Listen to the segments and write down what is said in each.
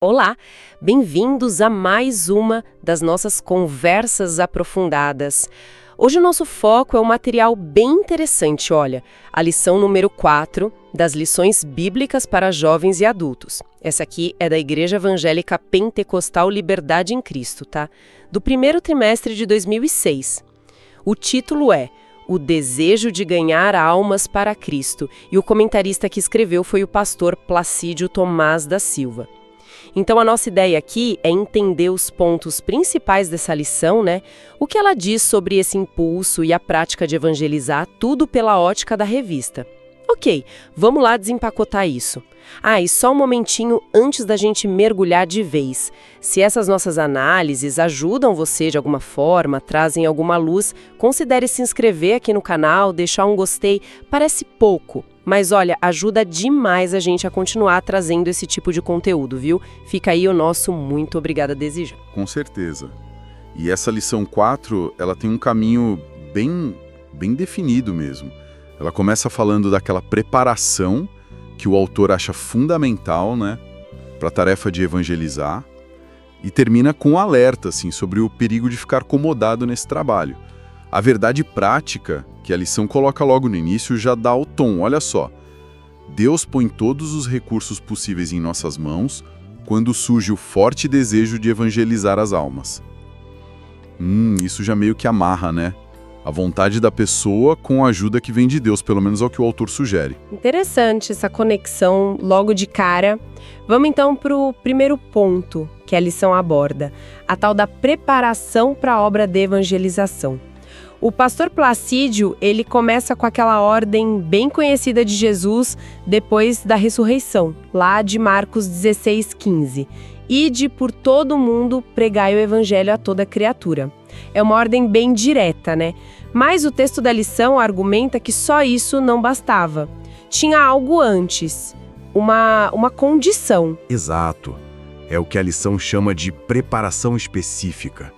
Olá, bem-vindos a mais uma das nossas conversas aprofundadas. Hoje o nosso foco é um material bem interessante, olha, a lição número 4 das lições bíblicas para jovens e adultos. Essa aqui é da Igreja Evangélica Pentecostal Liberdade em Cristo, tá? Do primeiro trimestre de 2006. O título é O Desejo de Ganhar Almas para Cristo, e o comentarista que escreveu foi o pastor Placídio Tomás da Silva. Então, a nossa ideia aqui é entender os pontos principais dessa lição, né? O que ela diz sobre esse impulso e a prática de evangelizar, tudo pela ótica da revista. Ok, vamos lá desempacotar isso. E só um momentinho antes da gente mergulhar de vez. Se essas nossas análises ajudam você de alguma forma, trazem alguma luz, considere se inscrever aqui no canal, deixar um gostei. Parece pouco, mas olha, ajuda demais a gente a continuar trazendo esse tipo de conteúdo, viu? Fica aí o nosso muito obrigada desde já. Com certeza. E essa lição 4, ela tem um caminho bem definido mesmo. Ela começa falando daquela preparação que o autor acha fundamental, né, para a tarefa de evangelizar, e termina com um alerta assim, sobre o perigo de ficar acomodado nesse trabalho. A verdade prática, que a lição coloca logo no início, já dá o tom. Olha só, Deus põe todos os recursos possíveis em nossas mãos quando surge o forte desejo de evangelizar as almas. Isso já meio que amarra, né? A vontade da pessoa com a ajuda que vem de Deus, pelo menos é o que o autor sugere. Interessante essa conexão logo de cara. Vamos então para o primeiro ponto que a lição aborda, a tal da preparação para a obra de evangelização. O pastor Placídio, ele começa com aquela ordem bem conhecida de Jesus depois da ressurreição, lá de Marcos 16:15. Ide por todo o mundo, pregai o evangelho a toda criatura. É uma ordem bem direta, né? Mas o texto da lição argumenta que só isso não bastava. Tinha algo antes, uma condição. Exato. É o que a lição chama de preparação específica.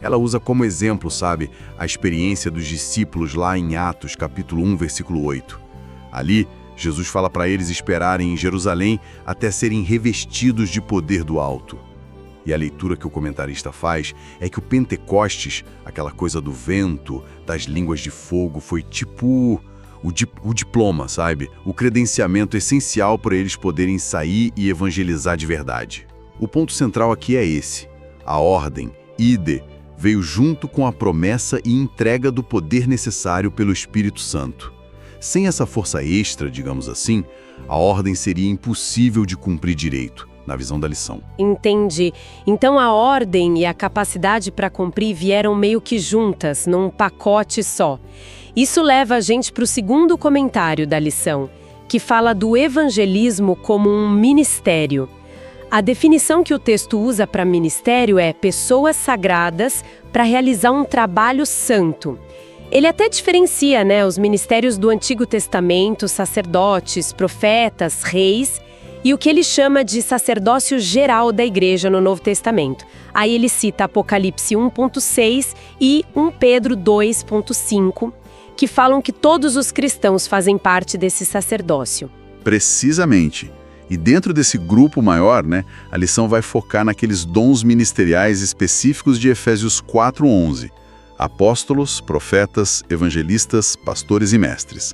Ela usa como exemplo, sabe, a experiência dos discípulos lá em Atos, capítulo 1, versículo 8. Ali, Jesus fala para eles esperarem em Jerusalém até serem revestidos de poder do alto. E a leitura que o comentarista faz é que o Pentecostes, aquela coisa do vento, das línguas de fogo, foi tipo o diploma, sabe? O credenciamento essencial para eles poderem sair e evangelizar de verdade. O ponto central aqui é esse. A ordem, ide, veio junto com a promessa e entrega do poder necessário pelo Espírito Santo. Sem essa força extra, digamos assim, a ordem seria impossível de cumprir direito, na visão da lição. Entendi. Então a ordem e a capacidade para cumprir vieram meio que juntas, num pacote só. Isso leva a gente para o segundo comentário da lição, que fala do evangelismo como um ministério. A definição que o texto usa para ministério é pessoas sagradas para realizar um trabalho santo. Ele até diferencia, né, os ministérios do Antigo Testamento, sacerdotes, profetas, reis, e o que ele chama de sacerdócio geral da igreja no Novo Testamento. Aí ele cita Apocalipse 1.6 e 1 Pedro 2.5, que falam que todos os cristãos fazem parte desse sacerdócio. Precisamente. E dentro desse grupo maior, né, a lição vai focar naqueles dons ministeriais específicos de Efésios 4:11. Apóstolos, profetas, evangelistas, pastores e mestres.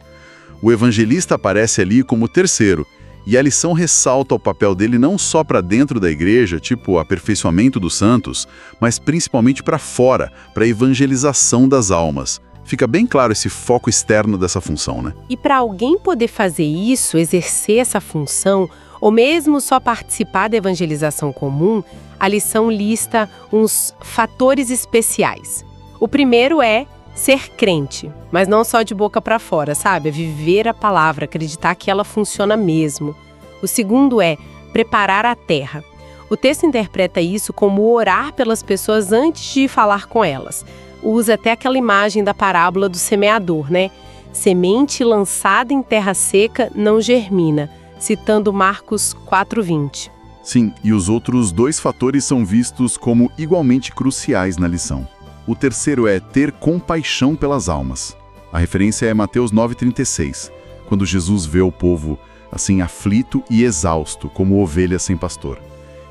O evangelista aparece ali como terceiro, e a lição ressalta o papel dele não só para dentro da igreja, tipo o aperfeiçoamento dos santos, mas principalmente para fora, para a evangelização das almas. Fica bem claro esse foco externo dessa função, né? E para alguém poder fazer isso, exercer essa função, ou mesmo só participar da evangelização comum, a lição lista uns fatores especiais. O primeiro é ser crente, mas não só de boca para fora, sabe? É viver a palavra, acreditar que ela funciona mesmo. O segundo é preparar a terra. O texto interpreta isso como orar pelas pessoas antes de falar com elas. Usa até aquela imagem da parábola do semeador, né? Semente lançada em terra seca não germina, citando Marcos 4:20. Sim, e os outros dois fatores são vistos como igualmente cruciais na lição. O terceiro é ter compaixão pelas almas. A referência é Mateus 9:36, quando Jesus vê o povo assim aflito e exausto, como ovelha sem pastor.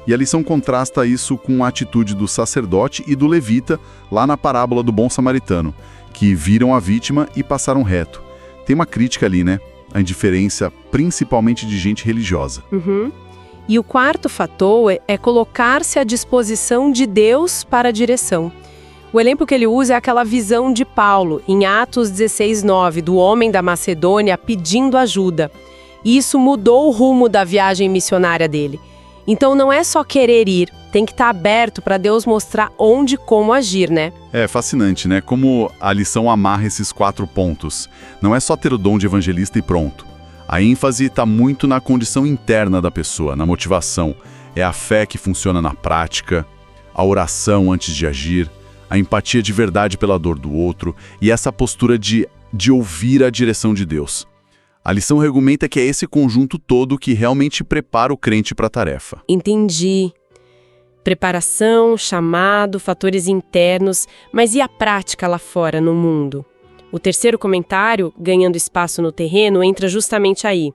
E a lição contrasta isso com a atitude do sacerdote e do levita lá na parábola do bom samaritano, que viram a vítima e passaram reto. Tem uma crítica ali, né? A indiferença, principalmente de gente religiosa. E o quarto fator é colocar-se à disposição de Deus para a direção. O exemplo que ele usa é aquela visão de Paulo, em Atos 16:9, do homem da Macedônia pedindo ajuda. E isso mudou o rumo da viagem missionária dele. Então não é só querer ir, tem que estar aberto para Deus mostrar onde e como agir, né? É fascinante, né? Como a lição amarra esses 4 pontos. Não é só ter o dom de evangelista e pronto. A ênfase está muito na condição interna da pessoa, na motivação. É a fé que funciona na prática, a oração antes de agir, a empatia de verdade pela dor do outro e essa postura de ouvir a direção de Deus. A lição argumenta que é esse conjunto todo que realmente prepara o crente para a tarefa. Entendi. Preparação, chamado, fatores internos, mas e a prática lá fora, no mundo? O terceiro comentário, ganhando espaço no terreno, entra justamente aí.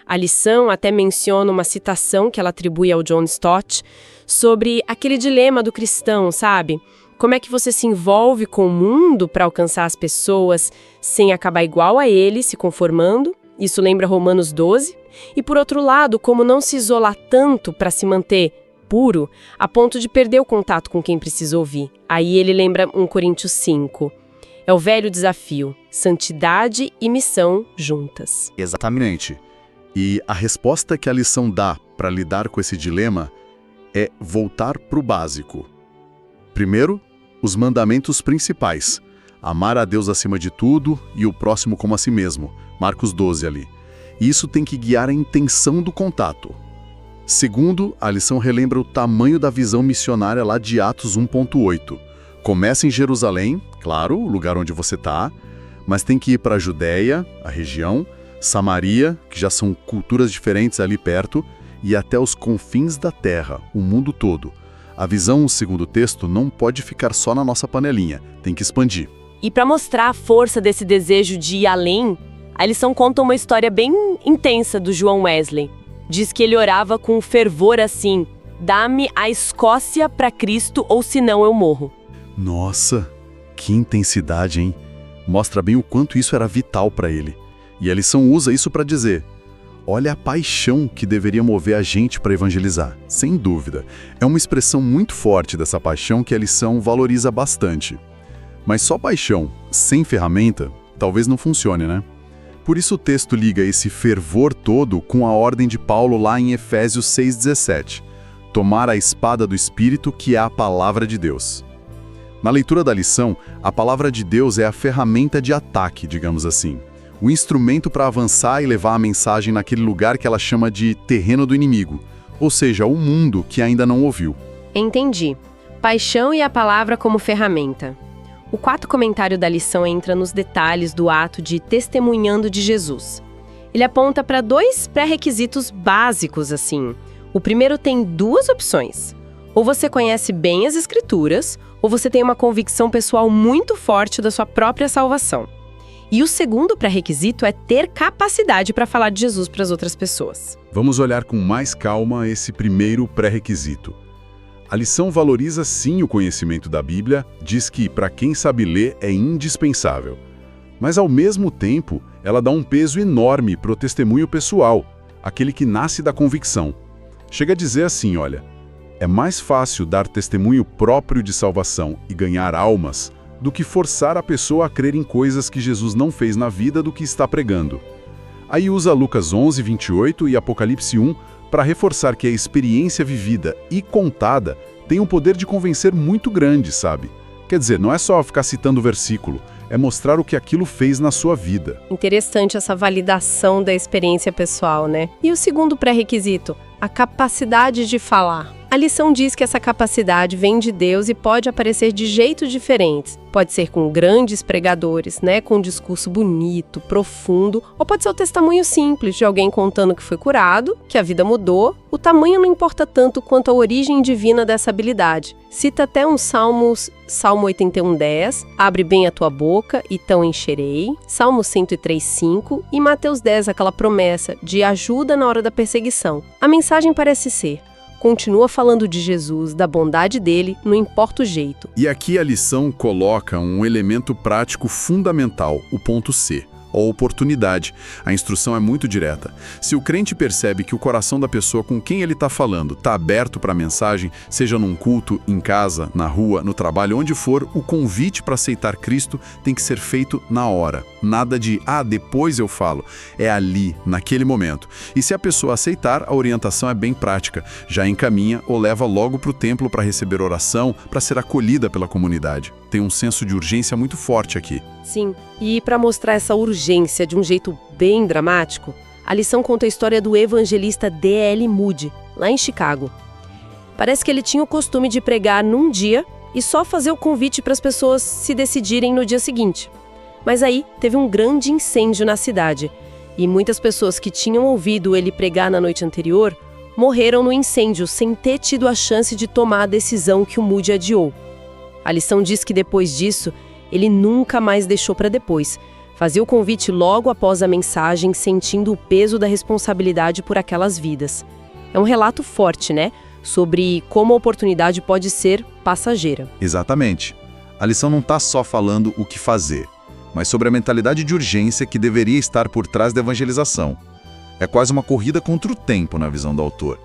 A lição até menciona uma citação que ela atribui ao John Stott sobre aquele dilema do cristão, sabe? Como é que você se envolve com o mundo para alcançar as pessoas sem acabar igual a ele, se conformando? Isso lembra Romanos 12. E por outro lado, como não se isolar tanto para se manter puro, a ponto de perder o contato com quem precisa ouvir. Aí ele lembra 1 Coríntios 5. É o velho desafio, santidade e missão juntas. Exatamente. E a resposta que a lição dá para lidar com esse dilema é voltar para o básico. Primeiro, os mandamentos principais. Amar a Deus acima de tudo e o próximo como a si mesmo. Marcos 12 ali. E isso tem que guiar a intenção do contato. Segundo, a lição relembra o tamanho da visão missionária lá de Atos 1.8. Começa em Jerusalém, claro, o lugar onde você está, mas tem que ir para a Judéia, a região, Samaria, que já são culturas diferentes ali perto, e até os confins da terra, o mundo todo. A visão, segundo o texto, não pode ficar só na nossa panelinha, tem que expandir. E para mostrar a força desse desejo de ir além, a lição conta uma história bem intensa do João Wesley. Diz que ele orava com fervor assim: dá-me a Escócia para Cristo ou senão eu morro. Nossa, que intensidade, hein? Mostra bem o quanto isso era vital para ele. E a lição usa isso para dizer: olha a paixão que deveria mover a gente para evangelizar, sem dúvida. É uma expressão muito forte dessa paixão que a lição valoriza bastante. Mas só paixão, sem ferramenta, talvez não funcione, né? Por isso o texto liga esse fervor todo com a ordem de Paulo lá em Efésios 6,17. Tomar a espada do Espírito, que é a palavra de Deus. Na leitura da lição, a palavra de Deus é a ferramenta de ataque, digamos assim. O instrumento para avançar e levar a mensagem naquele lugar que ela chama de terreno do inimigo, ou seja, o mundo que ainda não ouviu. Entendi. Paixão e a palavra como ferramenta. O quarto comentário da lição entra nos detalhes do ato de testemunhando de Jesus. Ele aponta para 2 pré-requisitos básicos, assim. O primeiro tem 2 opções. Ou você conhece bem as Escrituras, ou você tem uma convicção pessoal muito forte da sua própria salvação. E o segundo pré-requisito é ter capacidade para falar de Jesus para as outras pessoas. Vamos olhar com mais calma esse primeiro pré-requisito. A lição valoriza sim o conhecimento da Bíblia, diz que para quem sabe ler é indispensável. Mas ao mesmo tempo, ela dá um peso enorme para o testemunho pessoal, aquele que nasce da convicção. Chega a dizer assim, olha, é mais fácil dar testemunho próprio de salvação e ganhar almas do que forçar a pessoa a crer em coisas que Jesus não fez na vida do que está pregando. Aí usa Lucas 11, 28 e Apocalipse 1 para reforçar que a experiência vivida e contada tem um poder de convencer muito grande, sabe? Quer dizer, não é só ficar citando o versículo, é mostrar o que aquilo fez na sua vida. Interessante essa validação da experiência pessoal, né? E o segundo pré-requisito, a capacidade de falar. A lição diz que essa capacidade vem de Deus e pode aparecer de jeitos diferentes. Pode ser com grandes pregadores, né, com um discurso bonito, profundo, ou pode ser o testemunho simples de alguém contando que foi curado, que a vida mudou. O tamanho não importa tanto quanto a origem divina dessa habilidade. Cita até um Salmo 81:10, abre bem a tua boca e tão encherei. Salmo 103:5 e Mateus 10, aquela promessa de ajuda na hora da perseguição. A mensagem parece ser: continua falando de Jesus, da bondade dele, não importa o jeito. E aqui a lição coloca um elemento prático fundamental, o ponto C. A oportunidade. A instrução é muito direta. Se o crente percebe que o coração da pessoa com quem ele está falando está aberto para a mensagem, seja num culto, em casa, na rua, no trabalho, onde for, o convite para aceitar Cristo tem que ser feito na hora. Nada de, depois eu falo. É ali, naquele momento. E se a pessoa aceitar, a orientação é bem prática. Já encaminha ou leva logo para o templo para receber oração, para ser acolhida pela comunidade. Tem um senso de urgência muito forte aqui. Sim, e para mostrar essa urgência de um jeito bem dramático, a lição conta a história do evangelista D.L. Moody, lá em Chicago. Parece que ele tinha o costume de pregar num dia e só fazer o convite para as pessoas se decidirem no dia seguinte. Mas aí teve um grande incêndio na cidade e muitas pessoas que tinham ouvido ele pregar na noite anterior morreram no incêndio sem ter tido a chance de tomar a decisão que o Moody adiou. A lição diz que depois disso, ele nunca mais deixou para depois. Fazia o convite logo após a mensagem, sentindo o peso da responsabilidade por aquelas vidas. É um relato forte, né? Sobre como a oportunidade pode ser passageira. Exatamente. A lição não está só falando o que fazer, mas sobre a mentalidade de urgência que deveria estar por trás da evangelização. É quase uma corrida contra o tempo na visão do autor.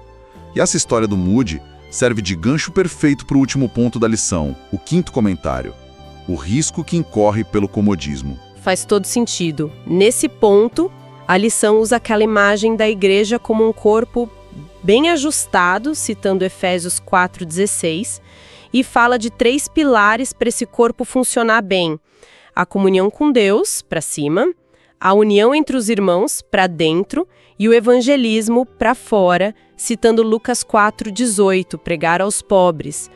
E essa história do Moody serve de gancho perfeito para o último ponto da lição, o quinto comentário. O risco que incorre pelo comodismo. Faz todo sentido. Nesse ponto, a lição usa aquela imagem da igreja como um corpo bem ajustado, citando Efésios 4,16, e fala de 3 pilares para esse corpo funcionar bem. A comunhão com Deus, para cima, a união entre os irmãos, para dentro, e o evangelismo, para fora, citando Lucas 4,18, pregar aos pobres.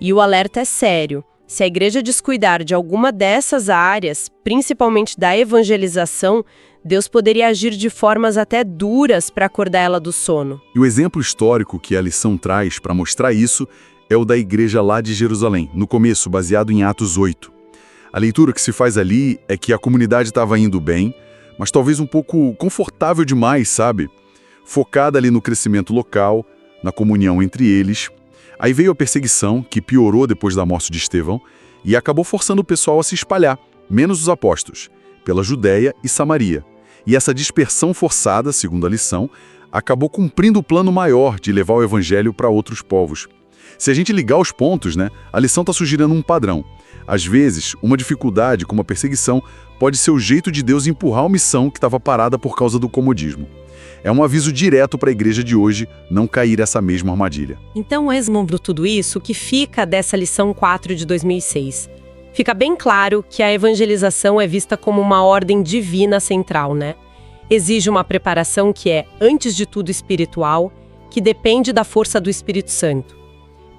E o alerta é sério. Se a igreja descuidar de alguma dessas áreas, principalmente da evangelização, Deus poderia agir de formas até duras para acordar ela do sono. E o exemplo histórico que a lição traz para mostrar isso é o da igreja lá de Jerusalém, no começo, baseado em Atos 8. A leitura que se faz ali é que a comunidade estava indo bem, mas talvez um pouco confortável demais, sabe? Focada ali no crescimento local, na comunhão entre eles. Aí veio a perseguição, que piorou depois da morte de Estevão, e acabou forçando o pessoal a se espalhar, menos os apóstolos, pela Judéia e Samaria. E essa dispersão forçada, segundo a lição, acabou cumprindo o plano maior de levar o evangelho para outros povos. Se a gente ligar os pontos, a lição está sugerindo um padrão. Às vezes, uma dificuldade, como a perseguição, pode ser o jeito de Deus empurrar uma missão que estava parada por causa do comodismo. É um aviso direto para a igreja de hoje não cair nessa mesma armadilha. Então, resumindo tudo isso, o que fica dessa lição 4 de 2006? Fica bem claro que a evangelização é vista como uma ordem divina central, né? Exige uma preparação que é, antes de tudo, espiritual, que depende da força do Espírito Santo.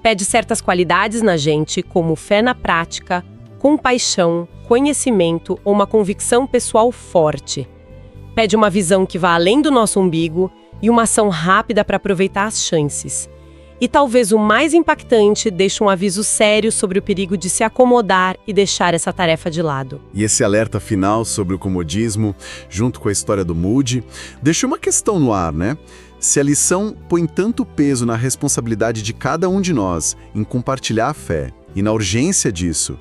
Pede certas qualidades na gente, como fé na prática, compaixão, conhecimento ou uma convicção pessoal forte. Pede uma visão que vá além do nosso umbigo e uma ação rápida para aproveitar as chances. E talvez o mais impactante, deixa um aviso sério sobre o perigo de se acomodar e deixar essa tarefa de lado. E esse alerta final sobre o comodismo, junto com a história do Moody, deixa uma questão no ar, né? Se a lição põe tanto peso na responsabilidade de cada um de nós em compartilhar a fé e na urgência disso,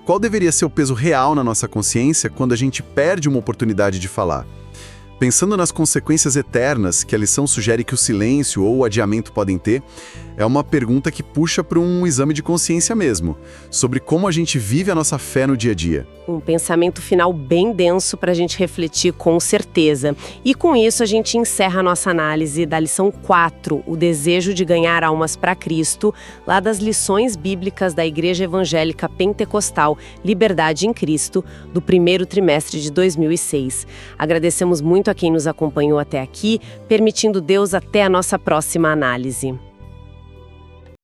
qual deveria ser o peso real na nossa consciência quando a gente perde uma oportunidade de falar? Pensando nas consequências eternas que a lição sugere que o silêncio ou o adiamento podem ter, é uma pergunta que puxa para um exame de consciência mesmo, sobre como a gente vive a nossa fé no dia a dia. Um pensamento final bem denso para a gente refletir com certeza. E com isso a gente encerra a nossa análise da lição 4, o desejo de ganhar almas para Cristo, lá das lições bíblicas da Igreja Evangélica Pentecostal Liberdade em Cristo, do primeiro trimestre de 2006. Agradecemos muito a quem nos acompanhou até aqui, permitindo Deus até a nossa próxima análise.